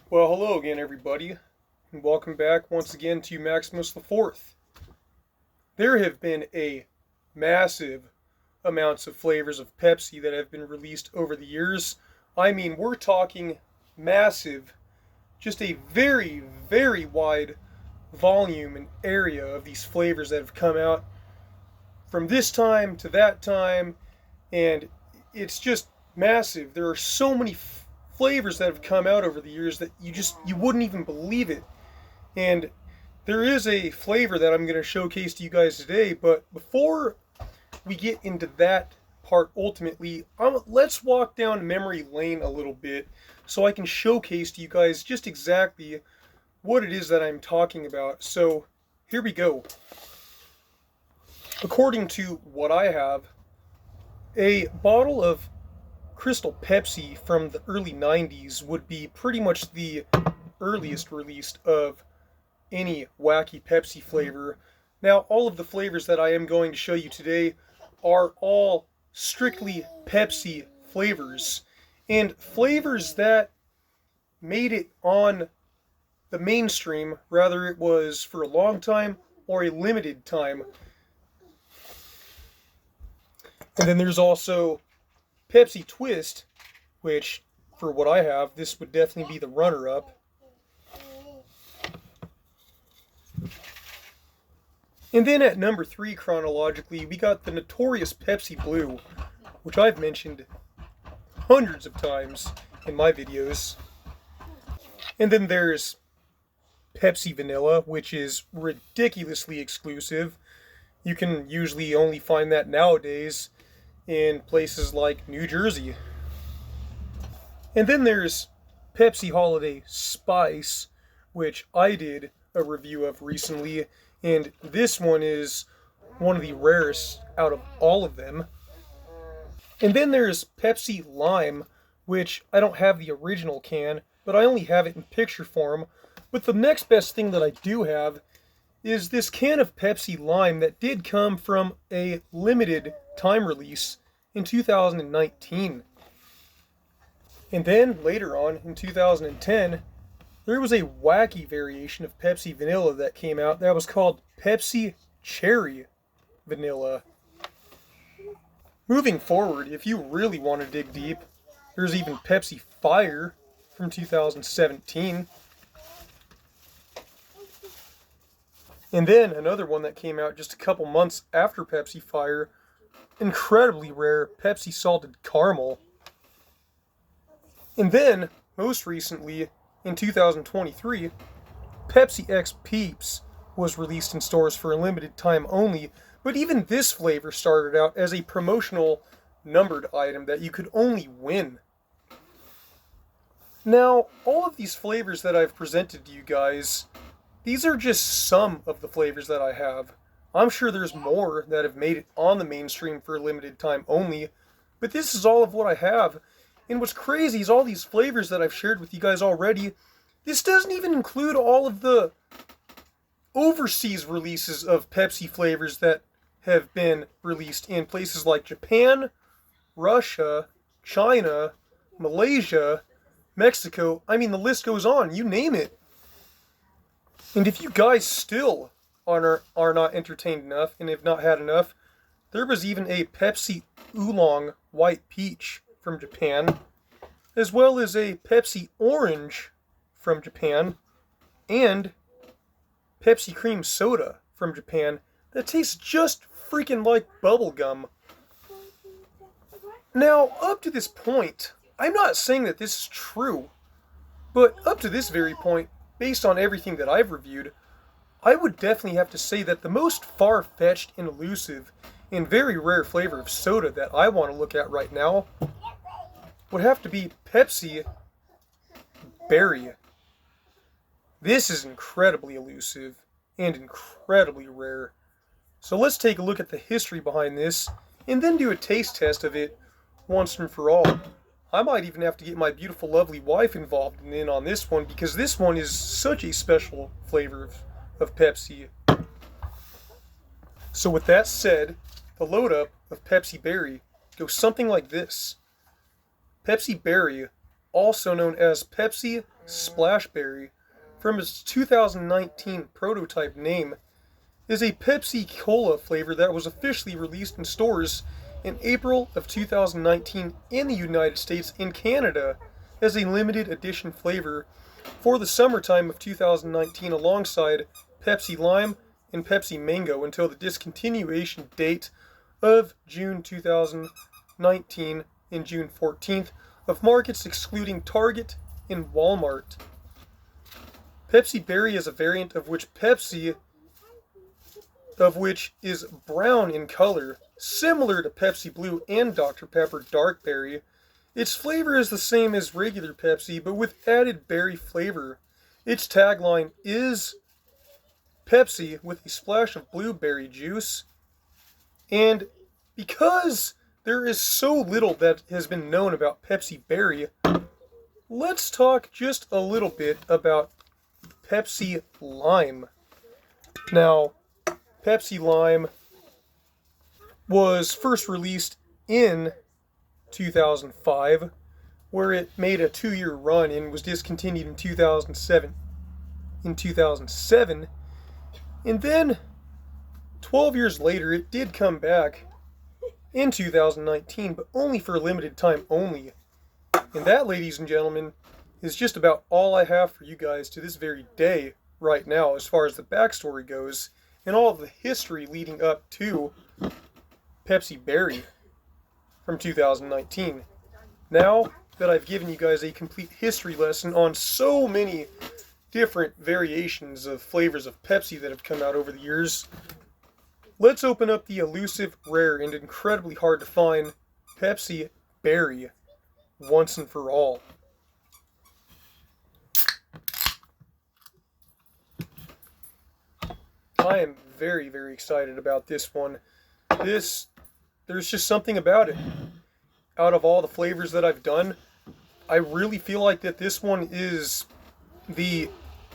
Well, hello again, everybody, and welcome back once again to Maximus the Fourth. There have been a massive amounts of flavors of Pepsi that have been released over the years. I mean, we're talking massive, just a very, very wide volume and area of these flavors that have come out from this time to that time, and it's just massive. There are so many flavors that have come out over the years that you wouldn't even believe it. And there is a flavor that I'm going to showcase to you guys today, but before we get into that part ultimately, let's walk down memory lane a little bit so I can showcase to you guys just exactly what it is that I'm talking about. So here we go. According to what I have, a bottle of Crystal Pepsi from the early 90s would be pretty much the earliest released of any wacky Pepsi flavor. Now, all of the flavors that I am going to show you today are all strictly Pepsi flavors, and flavors that made it on the mainstream, whether it was for a long time or a limited time. And then there's also Pepsi Twist, which, for what I have, this would definitely be the runner-up. And then at number 3 chronologically, we got the notorious Pepsi Blue, which I've mentioned hundreds of times in my videos. And then there's Pepsi Vanilla, which is ridiculously exclusive. You can usually only find that nowadays in places like New Jersey. And then there's Pepsi Holiday Spice, which I did a review of recently, and this one is one of the rarest out of all of them. And then there's Pepsi Lime, which I don't have the original can, but I only have it in picture form. But the next best thing that I do have is this can of Pepsi Lime that did come from a limited time release in 2019. And then later on in 2010, there was a wacky variation of Pepsi Vanilla that came out that was called Pepsi Cherry Vanilla. Moving forward, if you really want to dig deep, there's even Pepsi Fire from 2017. And then another one that came out just a couple months after Pepsi Fire, incredibly rare Pepsi Salted Caramel. And then, most recently, in 2023, Pepsi X Peeps was released in stores for a limited time only, but even this flavor started out as a promotional numbered item that you could only win. Now, all of these flavors that I've presented to you guys, these are just some of the flavors that I have. I'm sure there's more that have made it on the mainstream for a limited time only, but this is all of what I have. And what's crazy is all these flavors that I've shared with you guys already, this doesn't even include all of the overseas releases of Pepsi flavors that have been released in places like Japan, Russia, China, Malaysia, Mexico. I mean, the list goes on, you name it. And if you guys still are not entertained enough and have not had enough, there was even a Pepsi Oolong White Peach from Japan, as well as a Pepsi Orange from Japan, and Pepsi Cream Soda from Japan that tastes just freaking like bubblegum. Now, up to this point, I'm not saying that this is true, but up to this very point, based on everything that I've reviewed, I would definitely have to say that the most far-fetched and elusive and very rare flavor of soda that I want to look at right now would have to be Pepsi Berry. This is incredibly elusive and incredibly rare. So let's take a look at the history behind this and then do a taste test of it once and for all. I might even have to get my beautiful, lovely wife involved in on this one because this one is such a special flavor of Pepsi. So with that said, the load up of Pepsi Berry goes something like this. Pepsi Berry, also known as Pepsi Splash Berry, from its 2019 prototype name, is a Pepsi Cola flavor that was officially released in stores in April of 2019 in the United States and Canada as a limited edition flavor for the summertime of 2019 alongside Pepsi Lime and Pepsi Mango until the discontinuation date of June 2019 and June 14th of markets excluding Target and Walmart. Pepsi Berry is a variant of which is brown in color, similar to Pepsi Blue and Dr. Pepper Dark Berry. Its flavor is the same as regular Pepsi, but with added berry flavor. Its tagline is Pepsi with a splash of blueberry juice. And because there is so little that has been known about Pepsi Berry, let's talk just a little bit about Pepsi Lime. Now, Pepsi Lime was first released in 2005, where it made a 2-year run and was discontinued in 2007. And then 12 years later, it did come back in 2019, but only for a limited time only. And that, ladies and gentlemen, is just about all I have for you guys to this very day right now as far as the backstory goes and all of the history leading up to Pepsi Berry from 2019. Now that I've given you guys a complete history lesson on so many different variations of flavors of Pepsi that have come out over the years, let's open up the elusive, rare, and incredibly hard to find Pepsi Berry once and for all. I am very, very excited about this one. There's just something about it. Out of all the flavors that I've done, I really feel like that this one is the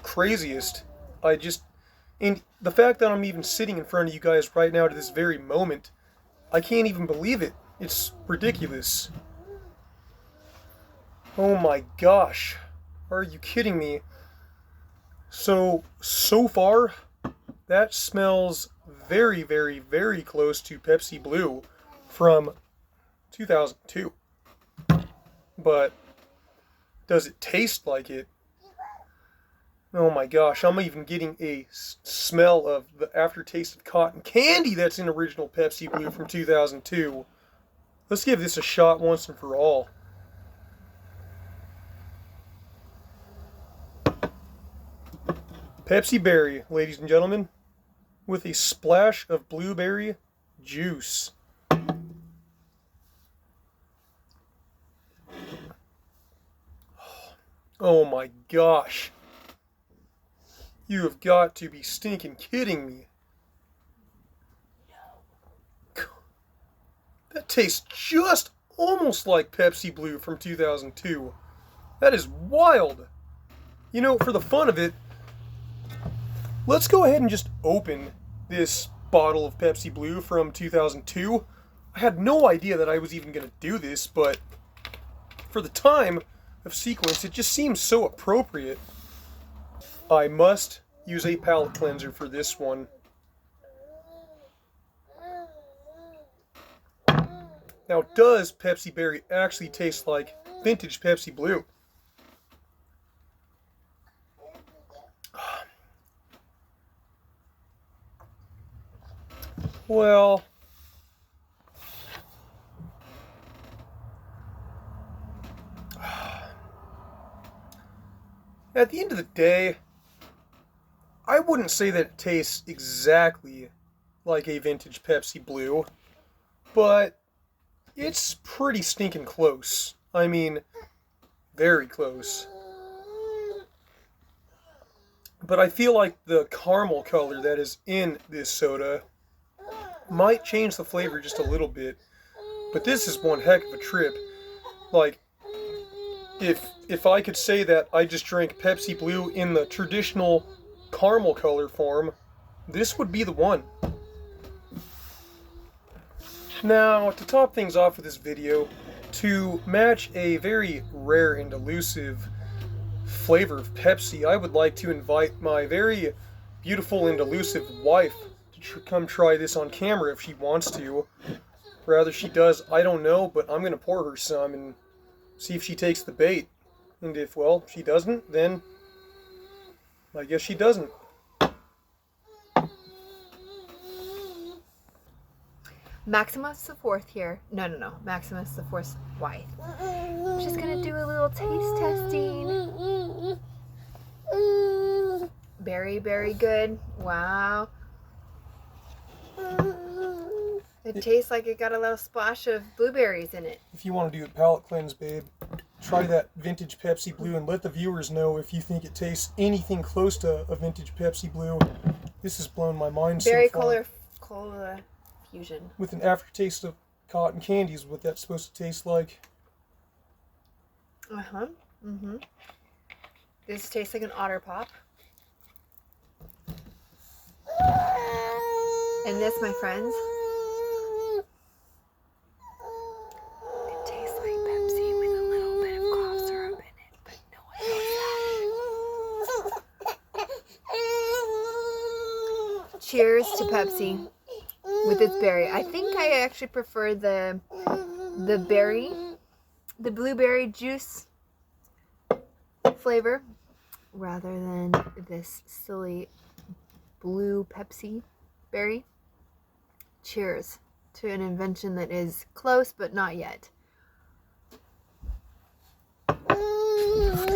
craziest. And the fact that I'm even sitting in front of you guys right now to this very moment, I can't even believe it. It's ridiculous. Oh my gosh. Are you kidding me? So far, that smells very, very, very close to Pepsi Blue from 2002. But does it taste like it? Oh my gosh, I'm even getting a smell of the aftertaste of cotton candy that's in original Pepsi Blue from 2002. Let's give this a shot once and for all. Pepsi Berry, ladies and gentlemen, with a splash of blueberry juice. Oh my gosh. You have got to be stinking kidding me. That tastes just almost like Pepsi Blue from 2002. That is wild. You know, for the fun of it, let's go ahead and just open this bottle of Pepsi Blue from 2002. I had no idea that I was even going to do this, but for the time of sequence, it just seems so appropriate. I must use a palate cleanser for this one. Now, does Pepsi Berry actually taste like vintage Pepsi Blue? Well, at the end of the day, I wouldn't say that it tastes exactly like a vintage Pepsi Blue, but it's pretty stinking close. I mean, very close. But I feel like the caramel color that is in this soda might change the flavor just a little bit. But this is one heck of a trip. Like, if I could say that I just drank Pepsi Blue in the traditional caramel color form, this would be the one. Now, to top things off with this video, to match a very rare and elusive flavor of Pepsi, I would like to invite my very beautiful and elusive wife to come try this on camera if she wants to. Rather she does, I don't know, but I'm going to pour her some and see if she takes the bait. And if, well, she doesn't, then I guess she doesn't. Maximus the Fourth here. No. Maximus the Fourth's wife. I'm just going to do a little taste testing. Very, very good. Wow. It tastes like it got a little splash of blueberries in it. If you want to do a palate cleanse, babe, try that vintage Pepsi Blue and let the viewers know if you think it tastes anything close to a vintage Pepsi Blue. This has blown my mind so far. Berry cola fusion. With an aftertaste of cotton candy is what that's supposed to taste like. This tastes like an Otter Pop. And this, my friends, it tastes like Pepsi with a little bit of cough syrup in it, but no one knows that. Cheers to Pepsi with its berry. I think I actually prefer the blueberry juice flavor rather than this silly blue Pepsi berry. Cheers to an invention that is close but not yet.